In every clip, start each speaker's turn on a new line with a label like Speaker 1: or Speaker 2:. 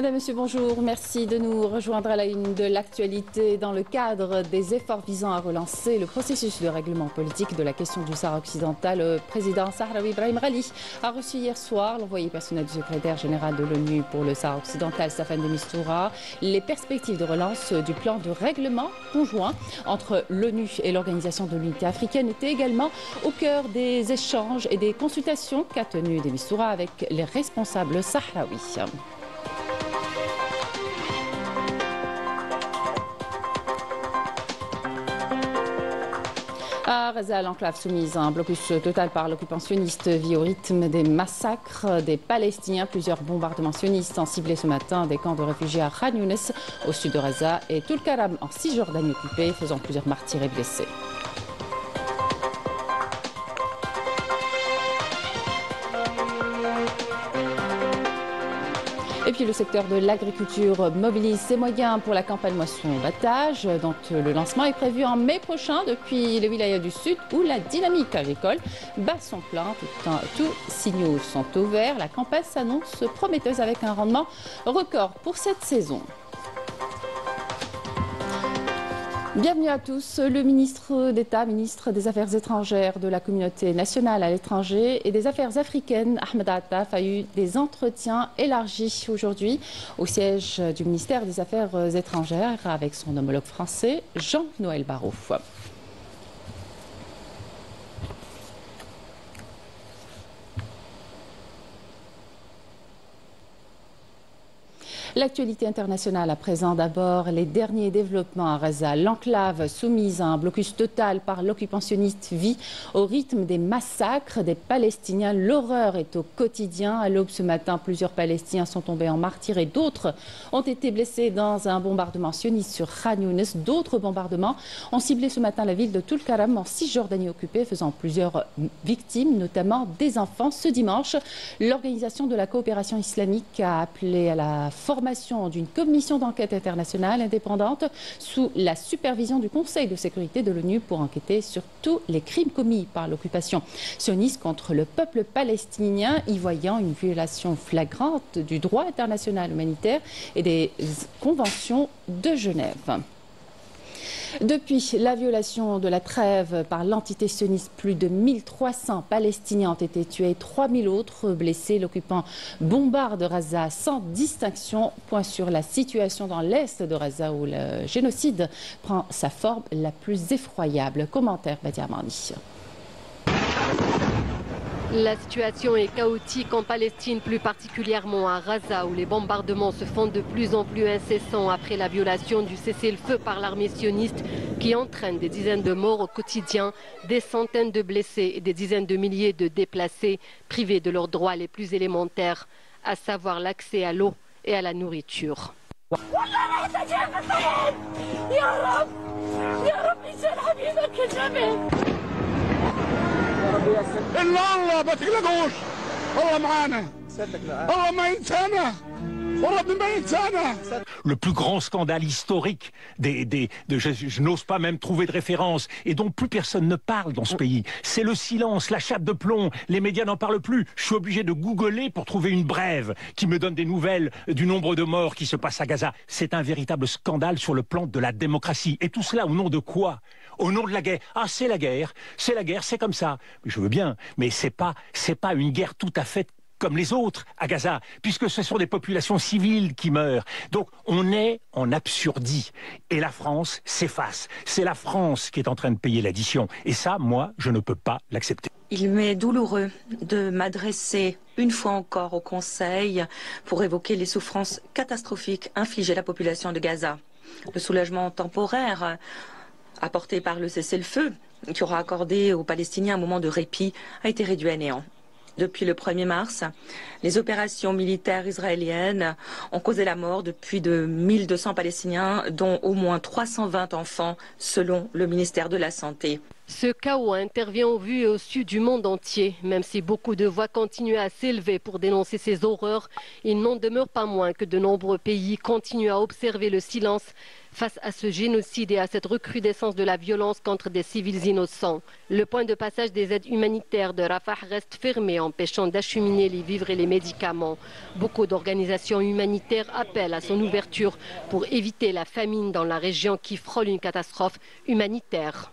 Speaker 1: Madame, Monsieur, bonjour. Merci de nous rejoindre à la une de l'actualité dans le cadre des efforts visant à relancer le processus de règlement politique de la question du Sahara occidental. Le président sahraoui Brahim Ghali a reçu hier soir l'envoyé personnel du secrétaire général de l'ONU pour le Sahara occidental, Staffan de Mistura. Les perspectives de relance du plan de règlement conjoint entre l'ONU et l'Organisation de l'Unité africaine étaient également au cœur des échanges et des consultations qu'a tenues de Mistura avec les responsables sahraouis. À Gaza, l'enclave soumise à un blocus total par l'occupationniste vit au rythme des massacres des Palestiniens. Plusieurs bombardements sionistes ont ciblé ce matin des camps de réfugiés à Khan Younes, au sud de Gaza, et Tulkarem en Cisjordanie occupée, faisant plusieurs martyrs et blessés. Et puis le secteur de l'agriculture mobilise ses moyens pour la campagne moisson-battage, dont le lancement est prévu en mai prochain depuis les wilayas du sud où la dynamique agricole bat son plein. Tous signaux sont au vert. La campagne s'annonce prometteuse avec un rendement record pour cette saison. Bienvenue à tous. Le ministre d'État, ministre des Affaires étrangères de la communauté nationale à l'étranger et des Affaires africaines, Ahmed Attaf, a eu des entretiens élargis aujourd'hui au siège du ministère des Affaires étrangères avec son homologue français, Jean-Noël Barrot. L'actualité internationale à présent, d'abord les derniers développements à Gaza. L'enclave soumise à un blocus total par l'occupationniste vit au rythme des massacres des Palestiniens. L'horreur est au quotidien. À l'aube ce matin, plusieurs Palestiniens sont tombés en martyrs et d'autres ont été blessés dans un bombardement sioniste sur Khan Younes. D'autres bombardements ont ciblé ce matin la ville de Tulkarem en Cisjordanie occupée, faisant plusieurs victimes, notamment des enfants. Ce dimanche, l'Organisation de la coopération islamique a appelé à la formation d'une commission d'enquête internationale indépendante sous la supervision du Conseil de sécurité de l'ONU pour enquêter sur tous les crimes commis par l'occupation sioniste contre le peuple palestinien, y voyant une violation flagrante du droit international humanitaire et des conventions de Genève. Depuis la violation de la trêve par l'entité sioniste, plus de 1300 Palestiniens ont été tués, 3000 autres blessés. L'occupant bombarde Gaza sans distinction. Point sur la situation dans l'est de Gaza où le génocide prend sa forme la plus effroyable. Commentaire Badia Marni.
Speaker 2: La situation est chaotique en Palestine, plus particulièrement à Gaza, où les bombardements se font de plus en plus incessants après la violation du cessez-le-feu par l'armée sioniste qui entraîne des dizaines de morts au quotidien, des centaines de blessés et des dizaines de milliers de déplacés privés de leurs droits les plus élémentaires, à savoir l'accès à l'eau et à la nourriture.
Speaker 3: الله ما تقلقوش الله معانا الله ما ينسانا وربنا ما ينسانا. Le plus grand scandale historique je n'ose pas même trouver de référence et dont plus personne ne parle dans ce pays. C'est le silence, la chape de plomb. Les médias n'en parlent plus. Je suis obligé de googler pour trouver une brève qui me donne des nouvelles du nombre de morts qui se passent à Gaza. C'est un véritable scandale sur le plan de la démocratie. Et tout cela au nom de quoi? Au nom de la guerre. Ah, c'est la guerre, c'est comme ça. Je veux bien, mais c'est pas une guerre tout à fait comme les autres à Gaza, puisque ce sont des populations civiles qui meurent. Donc on est en absurdie. Et la France s'efface. C'est la France qui est en train de payer l'addition. Et ça, moi, je ne peux pas l'accepter.
Speaker 4: Il m'est douloureux de m'adresser une fois encore au Conseil pour évoquer les souffrances catastrophiques infligées à la population de Gaza. Le soulagement temporaire apporté par le cessez-le-feu, qui aura accordé aux Palestiniens un moment de répit, a été réduit à néant. Depuis le 1er mars, les opérations militaires israéliennes ont causé la mort de plus de 1200 Palestiniens, dont au moins 320 enfants, selon le ministère de la Santé.
Speaker 2: Ce chaos intervient au vu et au su du monde entier. Même si beaucoup de voix continuent à s'élever pour dénoncer ces horreurs, il n'en demeure pas moins que de nombreux pays continuent à observer le silence face à ce génocide et à cette recrudescence de la violence contre des civils innocents. Le point de passage des aides humanitaires de Rafah reste fermé, empêchant d'acheminer les vivres et les médicaments. Beaucoup d'organisations humanitaires appellent à son ouverture pour éviter la famine dans la région qui frôle une catastrophe humanitaire.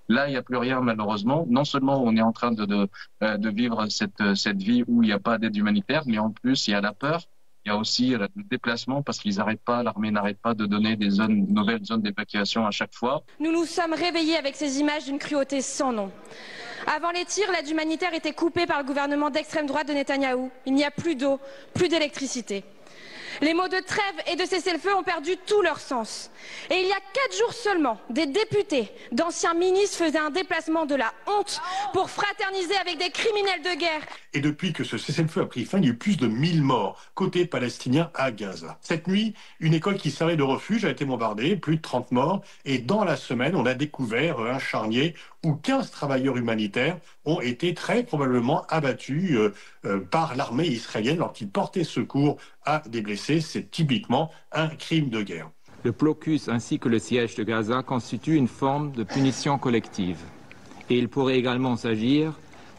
Speaker 5: Là, il n'y a plus rien malheureusement. Non seulement on est en train de vivre cette vie où il n'y a pas d'aide humanitaire, mais en plus il y a la peur. Il y a aussi le déplacement parce qu'ils n'arrêtent pas, l'armée n'arrête pas de donner des nouvelles zones d'évacuation à chaque fois.
Speaker 6: Nous nous sommes réveillés avec ces images d'une cruauté sans nom. Avant les tirs, l'aide humanitaire était coupée par le gouvernement d'extrême droite de Netanyahou. Il n'y a plus d'eau, plus d'électricité. Les mots de trêve et de cessez-le-feu ont perdu tout leur sens. Et il y a 4 jours seulement, des députés, d'anciens ministres faisaient un déplacement de la honte pour fraterniser avec des criminels de guerre.
Speaker 3: Et depuis que ce cessez-le-feu a pris fin, il y a eu plus de 1000 morts côté palestinien à Gaza. Cette nuit, une école qui servait de refuge a été bombardée, plus de 30 morts. Et dans la semaine, on a découvert un charnier où 15 travailleurs humanitaires ont été très probablement abattus par l'armée israélienne lorsqu'ils portaient secours à des blessés. C'est typiquement un crime de guerre.
Speaker 7: Le blocus ainsi que le siège de Gaza constituent une forme de punition collective. Et il pourrait également s'agir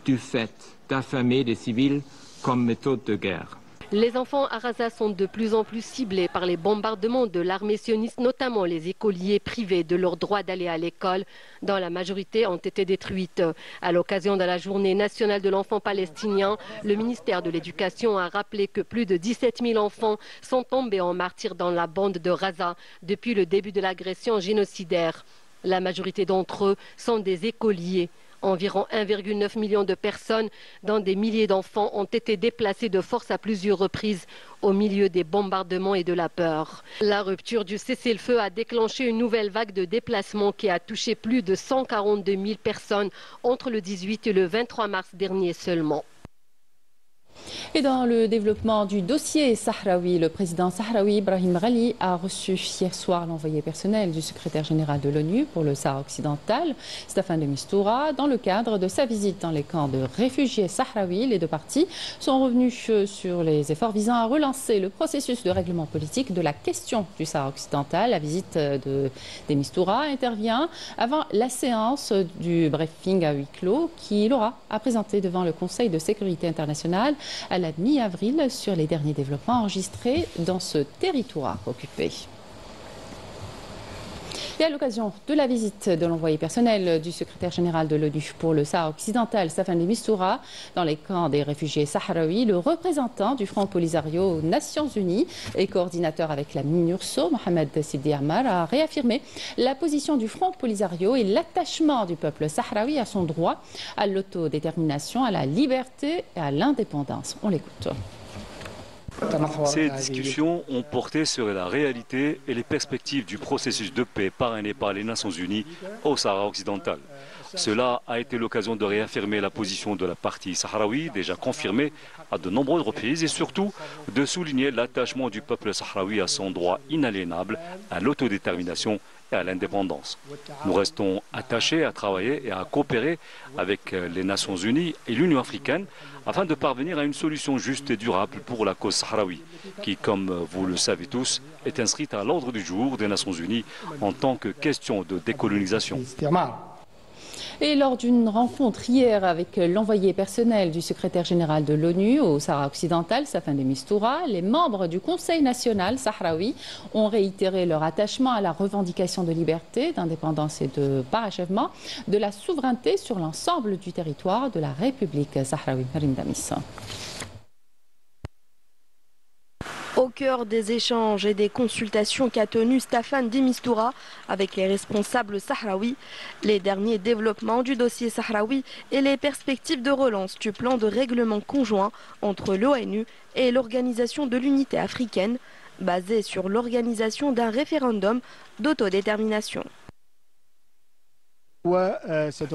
Speaker 7: du fait d'affamer des civils comme méthode de guerre.
Speaker 2: Les enfants à Gaza sont de plus en plus ciblés par les bombardements de l'armée sioniste, notamment les écoliers privés de leur droit d'aller à l'école, dont la majorité ont été détruites. À l'occasion de la journée nationale de l'enfant palestinien, le ministère de l'Éducation a rappelé que plus de 17 000 enfants sont tombés en martyrs dans la bande de Gaza depuis le début de l'agression génocidaire. La majorité d'entre eux sont des écoliers. Environ 1,9 million de personnes, dont des milliers d'enfants, ont été déplacés de force à plusieurs reprises au milieu des bombardements et de la peur. La rupture du cessez-le-feu a déclenché une nouvelle vague de déplacements qui a touché plus de 142 000 personnes entre le 18 et le 23 mars dernier seulement.
Speaker 1: Et dans le développement du dossier sahraoui, le président sahraoui Brahim Ghali a reçu hier soir l'envoyé personnel du secrétaire général de l'ONU pour le Sahara occidental, Staffan de Mistura. Dans le cadre de sa visite dans les camps de réfugiés sahraouis, les deux parties sont revenus sur les efforts visant à relancer le processus de règlement politique de la question du Sahara occidental. La visite de Mistura intervient avant la séance du briefing à huis clos qu'il aura à présenter devant le Conseil de sécurité internationale à la mi-avril sur les derniers développements enregistrés dans ce territoire occupé. Et à l'occasion de la visite de l'envoyé personnel du secrétaire général de l'ONU pour le Sahara occidental, Staffan de Mistura, dans les camps des réfugiés sahraouis, le représentant du Front Polisario aux Nations Unies et coordinateur avec la MINURSO, Mohamed Sidi Ammar, a réaffirmé la position du Front Polisario et l'attachement du peuple sahraoui à son droit à l'autodétermination, à la liberté et à l'indépendance. On l'écoute.
Speaker 8: Ces discussions ont porté sur la réalité et les perspectives du processus de paix parrainé par les Nations Unies au Sahara occidental. Cela a été l'occasion de réaffirmer la position de la partie sahraoui, déjà confirmée à de nombreuses reprises, et surtout de souligner l'attachement du peuple sahraoui à son droit inaliénable à l'autodétermination et à l'indépendance. Nous restons attachés à travailler et à coopérer avec les Nations Unies et l'Union africaine afin de parvenir à une solution juste et durable pour la cause sahraoui, qui, comme vous le savez tous, est inscrite à l'ordre du jour des Nations Unies en tant que question de décolonisation.
Speaker 1: Et lors d'une rencontre hier avec l'envoyé personnel du secrétaire général de l'ONU au Sahara occidental, Staffan de Mistura, les membres du Conseil national sahraoui ont réitéré leur attachement à la revendication de liberté, d'indépendance et de parachèvement de la souveraineté sur l'ensemble du territoire de la République sahraoui. Marine Damis.
Speaker 9: Au cœur des échanges et des consultations qu'a tenu Staffan de Mistura avec les responsables sahraouis, les derniers développements du dossier sahraoui et les perspectives de relance du plan de règlement conjoint entre l'ONU et l'Organisation de l'Unité africaine, basé sur l'organisation d'un référendum d'autodétermination.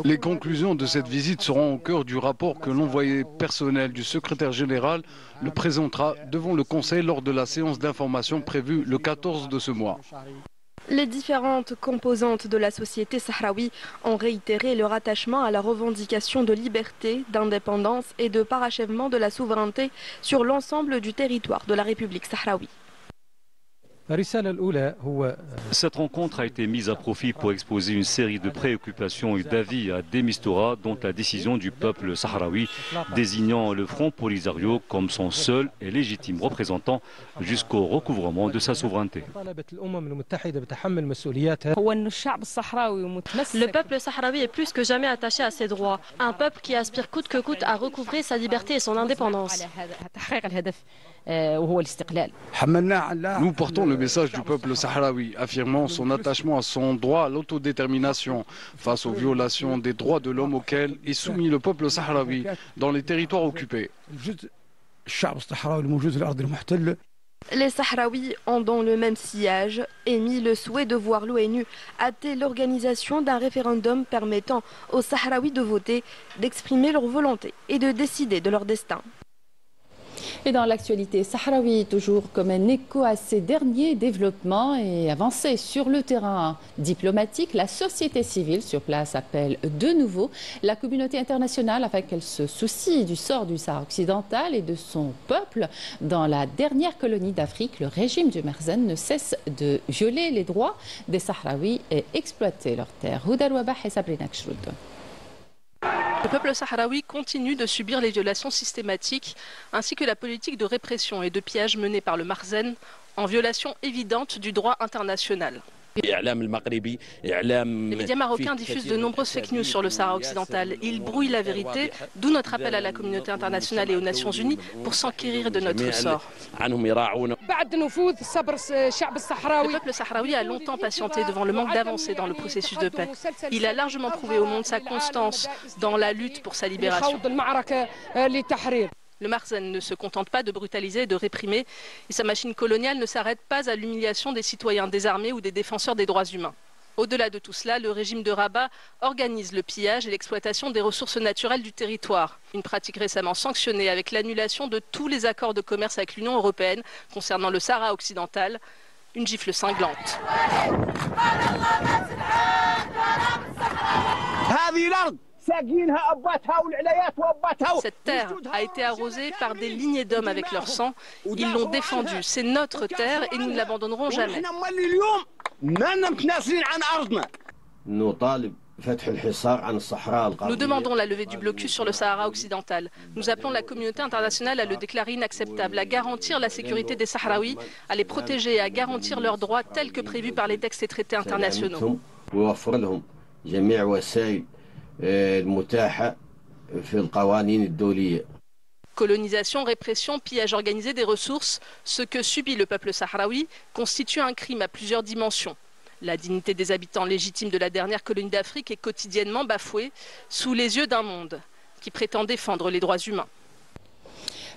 Speaker 10: Les conclusions de cette visite seront au cœur du rapport que l'envoyé personnel du secrétaire général le présentera devant le Conseil lors de la séance d'information prévue le 14 de ce mois.
Speaker 9: Les différentes composantes de la société sahraoui ont réitéré leur attachement à la revendication de liberté, d'indépendance et de parachèvement de la souveraineté sur l'ensemble du territoire de la République sahraoui.
Speaker 8: Cette rencontre a été mise à profit pour exposer une série de préoccupations et d'avis à De Mistura, dont la décision du peuple sahraoui désignant le Front Polisario comme son seul et légitime représentant jusqu'au recouvrement de sa souveraineté.
Speaker 11: Le peuple sahraoui est plus que jamais attaché à ses droits. Un peuple qui aspire coûte que coûte à recouvrer sa liberté et son indépendance.
Speaker 10: Nous portons le message du peuple sahraoui, affirmant son attachement à son droit à l'autodétermination face aux violations des droits de l'homme auxquels est soumis le peuple sahraoui dans les territoires occupés.
Speaker 9: Les Sahraouis ont dans le même sillage émis le souhait de voir l'ONU hâter l'organisation d'un référendum permettant aux Sahraouis de voter, d'exprimer leur volonté et de décider de leur destin.
Speaker 1: Et dans l'actualité sahraoui, toujours comme un écho à ces derniers développements et avancées sur le terrain diplomatique, la société civile sur place appelle de nouveau la communauté internationale afin qu'elle se soucie du sort du Sahara occidental et de son peuple. Dans la dernière colonie d'Afrique, le régime du Merzen ne cesse de violer les droits des Sahraouis et exploiter leurs terres. Houda Rouabah et Sabrina Kshroud.
Speaker 12: Le peuple sahraoui continue de subir les violations systématiques ainsi que la politique de répression et de pillage menée par le Merzen en violation évidente du droit international. Les médias marocains diffusent de nombreuses fake news sur le Sahara occidental. Ils brouillent la vérité, d'où notre appel à la communauté internationale et aux Nations Unies pour s'enquérir de notre sort. Le peuple sahraoui a longtemps patienté devant le manque d'avancée dans le processus de paix. Il a largement prouvé au monde sa constance dans la lutte pour sa libération. Le Merzen ne se contente pas de brutaliser et de réprimer, et sa machine coloniale ne s'arrête pas à l'humiliation des citoyens désarmés ou des défenseurs des droits humains. Au-delà de tout cela, le régime de Rabat organise le pillage et l'exploitation des ressources naturelles du territoire. Une pratique récemment sanctionnée avec l'annulation de tous les accords de commerce avec l'Union européenne concernant le Sahara occidental. Une gifle cinglante. Cette terre a été arrosée par des lignées d'hommes avec leur sang. Ils l'ont défendue. C'est notre terre et nous ne l'abandonnerons jamais. Nous demandons la levée du blocus sur le Sahara occidental. Nous appelons la communauté internationale à le déclarer inacceptable, à garantir la sécurité des Sahraouis, à les protéger et à garantir leurs droits tels que prévus par les textes et traités internationaux. Colonisation, répression, pillage organisé des ressources, ce que subit le peuple sahraoui constitue un crime à plusieurs dimensions. La dignité des habitants légitimes de la dernière colonie d'Afrique est quotidiennement bafouée sous les yeux d'un monde qui prétend défendre les droits humains.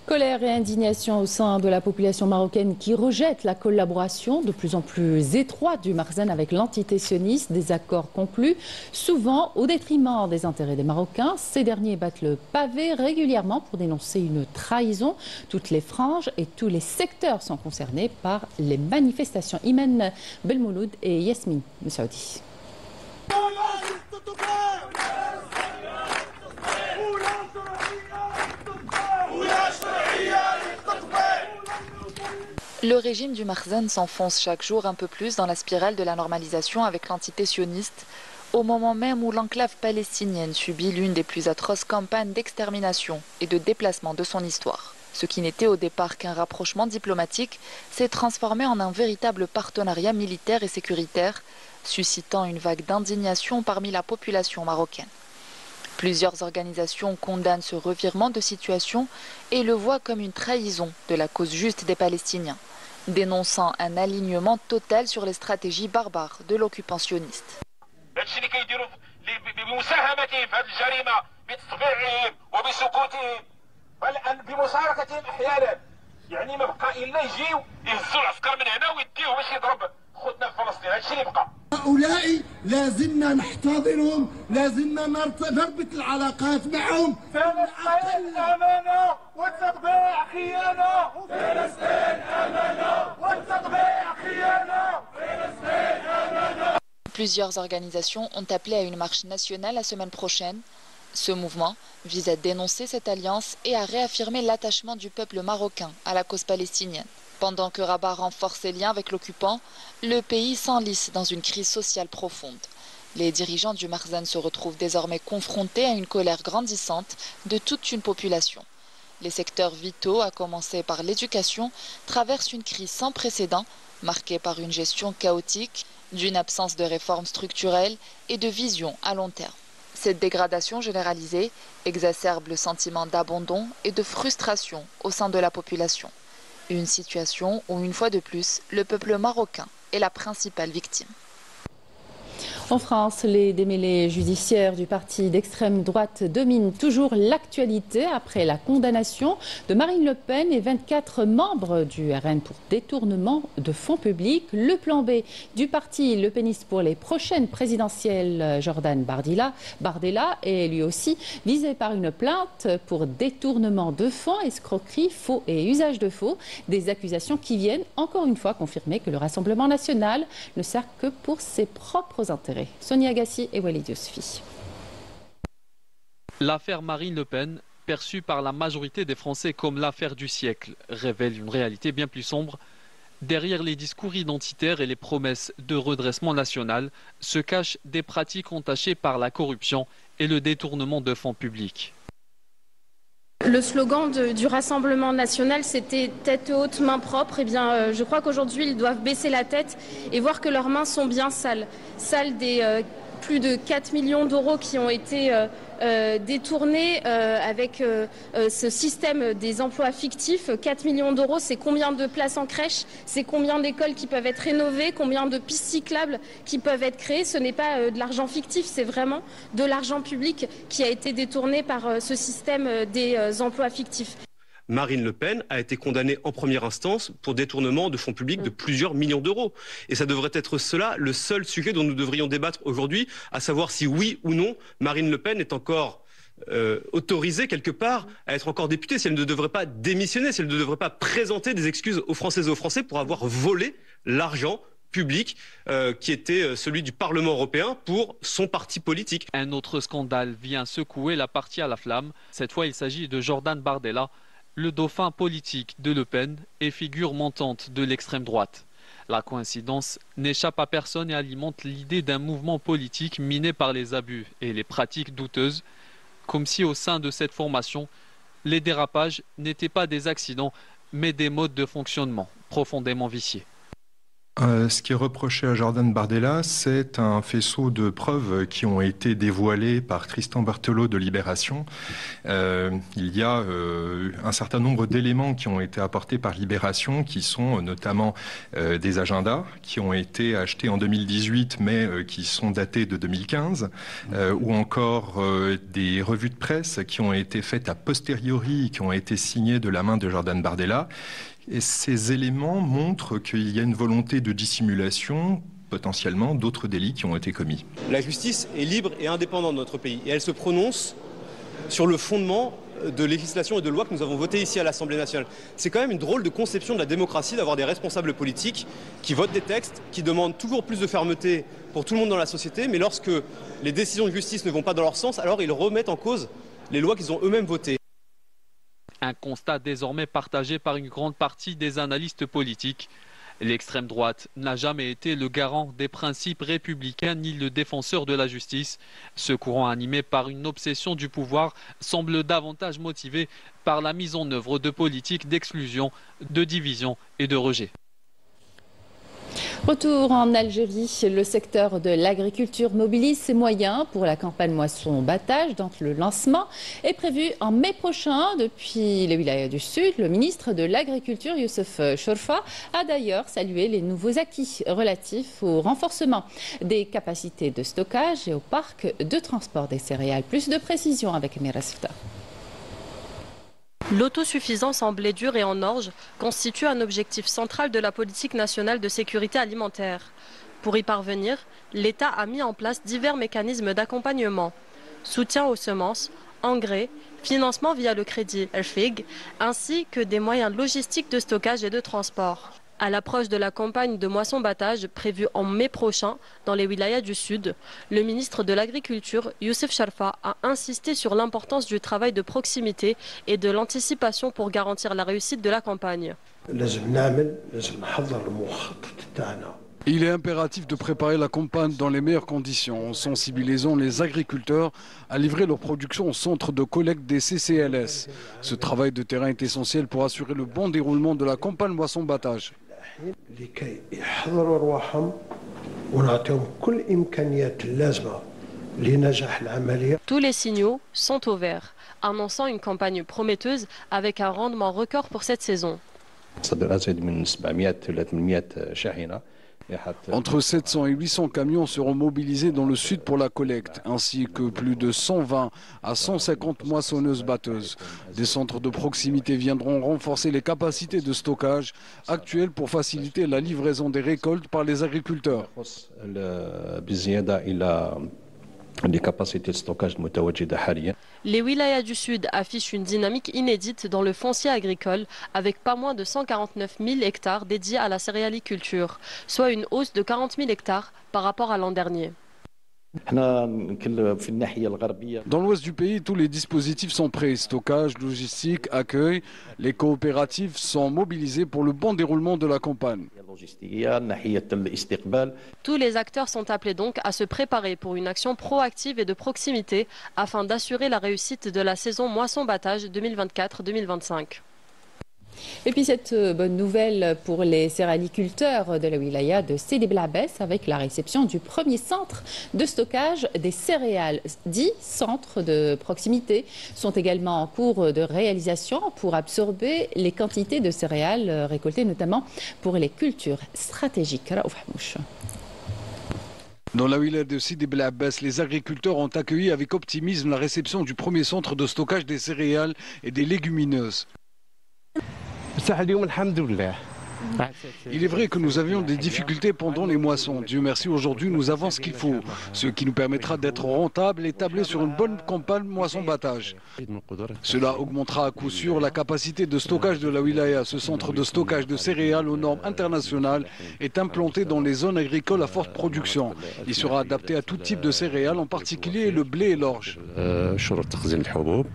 Speaker 1: Colère et indignation au sein de la population marocaine qui rejette la collaboration de plus en plus étroite du Merzen avec l'entité sioniste, des accords conclus, souvent au détriment des intérêts des Marocains. Ces derniers battent le pavé régulièrement pour dénoncer une trahison. Toutes les franges et tous les secteurs sont concernés par les manifestations. Imen Belmouloud et Yasmine Moussaoudi.
Speaker 13: Le régime du Merzen s'enfonce chaque jour un peu plus dans la spirale de la normalisation avec l'entité sioniste, au moment même où l'enclave palestinienne subit l'une des plus atroces campagnes d'extermination et de déplacement de son histoire. Ce qui n'était au départ qu'un rapprochement diplomatique s'est transformé en un véritable partenariat militaire et sécuritaire, suscitant une vague d'indignation parmi la population marocaine. Plusieurs organisations condamnent ce revirement de situation et le voient comme une trahison de la cause juste des Palestiniens, dénonçant un alignement total sur les stratégies barbares de l'occupant sioniste.
Speaker 14: هؤلاء لازمنا نحتضنهم، لازمنا نربط العلاقات معهم. فلسطين أمانة والتطبيع خيانة. فلسطين أمانة والتطبيع خيانة. فلسطين
Speaker 13: Plusieurs organisations ont appelé à une marche nationale la semaine prochaine. Ce mouvement vise à dénoncer cette alliance et à réaffirmer l'attachement du peuple marocain à la cause palestinienne. Pendant que Rabat renforce ses liens avec l'occupant, le pays s'enlise dans une crise sociale profonde. Les dirigeants du Makhzen se retrouvent désormais confrontés à une colère grandissante de toute une population. Les secteurs vitaux, à commencer par l'éducation, traversent une crise sans précédent, marquée par une gestion chaotique, d'une absence de réformes structurelles et de vision à long terme. Cette dégradation généralisée exacerbe le sentiment d'abandon et de frustration au sein de la population. Une situation où, une fois de plus, le peuple marocain est la principale victime.
Speaker 1: En France, les démêlés judiciaires du parti d'extrême droite dominent toujours l'actualité après la condamnation de Marine Le Pen et 24 membres du RN pour détournement de fonds publics. Le plan B du parti Le Peniste pour les prochaines présidentielles, Jordan Bardella, est lui aussi visé par une plainte pour détournement de fonds, escroquerie, faux et usage de faux. Des accusations qui viennent encore une fois confirmer que le Rassemblement national ne sert que pour ses propres intérêts. Sonia Agassi et Walid Yousfi.
Speaker 15: L'affaire Marine Le Pen, perçue par la majorité des Français comme l'affaire du siècle, révèle une réalité bien plus sombre. Derrière les discours identitaires et les promesses de redressement national se cachent des pratiques entachées par la corruption et le détournement de fonds publics.
Speaker 6: Le slogan du Rassemblement national, c'était « tête haute, main propre ». Eh bien, je crois qu'aujourd'hui, ils doivent baisser la tête et voir que leurs mains sont bien sales. Sales des plus de 4 millions d'euros qui ont été détournés avec ce système des emplois fictifs. 4 millions d'euros, c'est combien de places en crèche? C'est combien d'écoles qui peuvent être rénovées? Combien de pistes cyclables qui peuvent être créées? Ce n'est pas de l'argent fictif, c'est vraiment de l'argent public qui a été détourné par ce système des emplois fictifs.
Speaker 16: Marine Le Pen a été condamnée en première instance pour détournement de fonds publics de plusieurs millions d'euros. Et ça devrait être cela le seul sujet dont nous devrions débattre aujourd'hui, à savoir si oui ou non Marine Le Pen est encore autorisée quelque part à être encore députée, si elle ne devrait pas démissionner, si elle ne devrait pas présenter des excuses aux Françaises et aux Français pour avoir volé l'argent public qui était celui du Parlement européen pour son parti politique.
Speaker 15: Un autre scandale vient secouer la partie à la flamme. Cette fois, il s'agit de Jordan Bardella, le dauphin politique de Le Pen et figure montante de l'extrême droite. La coïncidence n'échappe à personne et alimente l'idée d'un mouvement politique miné par les abus et les pratiques douteuses, comme si au sein de cette formation, les dérapages n'étaient pas des accidents, mais des modes de fonctionnement profondément viciés.
Speaker 17: Ce qui est reproché à Jordan Bardella, c'est un faisceau de preuves qui ont été dévoilées par Tristan Berthelot de Libération. Il y a un certain nombre d'éléments qui ont été apportés par Libération, qui sont notamment des agendas qui ont été achetés en 2018, mais qui sont datés de 2015, ou encore des revues de presse qui ont été faites a posteriori, qui ont été signées de la main de Jordan Bardella. Et ces éléments montrent qu'il y a une volonté de dissimulation, potentiellement, d'autres délits qui ont été commis.
Speaker 16: La justice est libre et indépendante dans notre pays et elle se prononce sur le fondement de législation et de lois que nous avons votées ici à l'Assemblée nationale. C'est quand même une drôle de conception de la démocratie d'avoir des responsables politiques qui votent des textes, qui demandent toujours plus de fermeté pour tout le monde dans la société, mais lorsque les décisions de justice ne vont pas dans leur sens, alors ils remettent en cause les lois qu'ils ont eux-mêmes votées.
Speaker 15: Un constat désormais partagé par une grande partie des analystes politiques. L'extrême droite n'a jamais été le garant des principes républicains ni le défenseur de la justice. Ce courant animé par une obsession du pouvoir semble davantage motivé par la mise en œuvre de politiques d'exclusion, de division et de rejet.
Speaker 1: Retour en Algérie, le secteur de l'agriculture mobilise ses moyens pour la campagne moisson-battage dont le lancement est prévu en mai prochain. Depuis les wilayas du Sud, le ministre de l'Agriculture, Youssef Chorfa, a d'ailleurs salué les nouveaux acquis relatifs au renforcement des capacités de stockage et au parc de transport des céréales. Plus de précisions avec Mira Sifta.
Speaker 11: L'autosuffisance en blé dur et en orge constitue un objectif central de la politique nationale de sécurité alimentaire. Pour y parvenir, l'État a mis en place divers mécanismes d'accompagnement, soutien aux semences, engrais, financement via le crédit El-FIG, ainsi que des moyens logistiques de stockage et de transport. À l'approche de la campagne de moisson-battage prévue en mai prochain dans les wilayas du Sud, le ministre de l'Agriculture, Youssef Sharfa, a insisté sur l'importance du travail de proximité et de l'anticipation pour garantir la réussite de la campagne.
Speaker 10: Il est impératif de préparer la campagne dans les meilleures conditions, en sensibilisant les agriculteurs à livrer leur production au centre de collecte des CCLS. Ce travail de terrain est essentiel pour assurer le bon déroulement de la campagne moisson-battage.
Speaker 11: Tous les signaux sont au vert, annonçant une campagne prometteuse avec un rendement record pour cette saison.
Speaker 10: Entre 700 et 800 camions seront mobilisés dans le sud pour la collecte, ainsi que plus de 120 à 150 moissonneuses-batteuses. Des centres de proximité viendront renforcer les capacités de stockage actuelles pour faciliter la livraison des récoltes par les agriculteurs.
Speaker 11: Les capacités de stockage Les wilayas du Sud affichent une dynamique inédite dans le foncier agricole avec pas moins de 149 000 hectares dédiés à la céréaliculture, soit une hausse de 40 000 hectares par rapport à l'an dernier.
Speaker 10: Dans l'ouest du pays, tous les dispositifs sont prêts. Stockage, logistique, accueil. Les coopératives sont mobilisées pour le bon déroulement de la campagne.
Speaker 11: Tous les acteurs sont appelés donc à se préparer pour une action proactive et de proximité afin d'assurer la réussite de la saison moisson-battage 2024-2025.
Speaker 1: Et puis cette bonne nouvelle pour les céréaliculteurs de la wilaya de Sidi Bel Abbès avec la réception du premier centre de stockage des céréales. 10 centres de proximité sont également en cours de réalisation pour absorber les quantités de céréales récoltées notamment pour les cultures stratégiques.
Speaker 10: Dans la wilaya de Sidi Bel Abbès, les agriculteurs ont accueilli avec optimisme la réception du premier centre de stockage des céréales et des légumineuses. Il est vrai que nous avions des difficultés pendant les moissons. Dieu merci, aujourd'hui nous avons ce qu'il faut, ce qui nous permettra d'être rentables et tablés sur une bonne campagne moisson-battage. Cela augmentera à coup sûr la capacité de stockage de la wilaya. Ce centre de stockage de céréales aux normes internationales est implanté dans les zones agricoles à forte production. Il sera adapté à tout type de céréales, en particulier le blé et l'orge.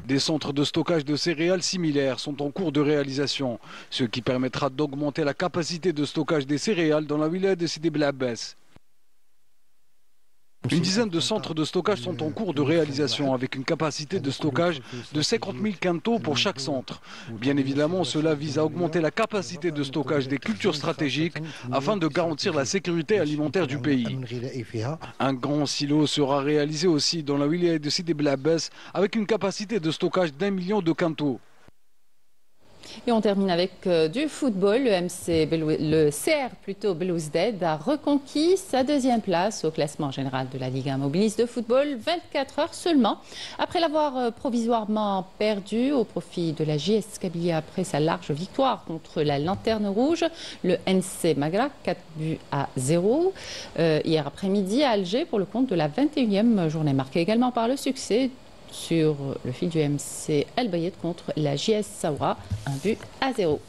Speaker 10: Des centres de stockage de céréales similaires sont en cours de réalisation, ce qui permettra d'augmenter la capacité de stockage des céréales dans la wilaya de Sidi Bel Abbès. Une dizaine de centres de stockage sont en cours de réalisation avec une capacité de stockage de 50 000 quintaux pour chaque centre. Bien évidemment, cela vise à augmenter la capacité de stockage des cultures stratégiques afin de garantir la sécurité alimentaire du pays. Un grand silo sera réalisé aussi dans la wilaya de Sidi Bel Abbès avec une capacité de stockage d'1 million de quintaux.
Speaker 1: Et on termine avec du football. Le CR Belouizdad a reconquis sa deuxième place au classement général de la Ligue 1 Mobiliste de football 24 heures seulement après l'avoir provisoirement perdu au profit de la JS Kabylie après sa large victoire contre la Lanterne Rouge, le NC Magra, 4-0 hier après-midi à Alger pour le compte de la 21e journée, marquée également par le succès sur le fil du MC El Bayed contre la JS Saoura, 1-0.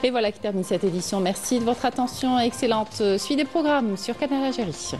Speaker 1: Et voilà qui termine cette édition. Merci de votre attention. Excellente suite des programmes sur Canal Algérie.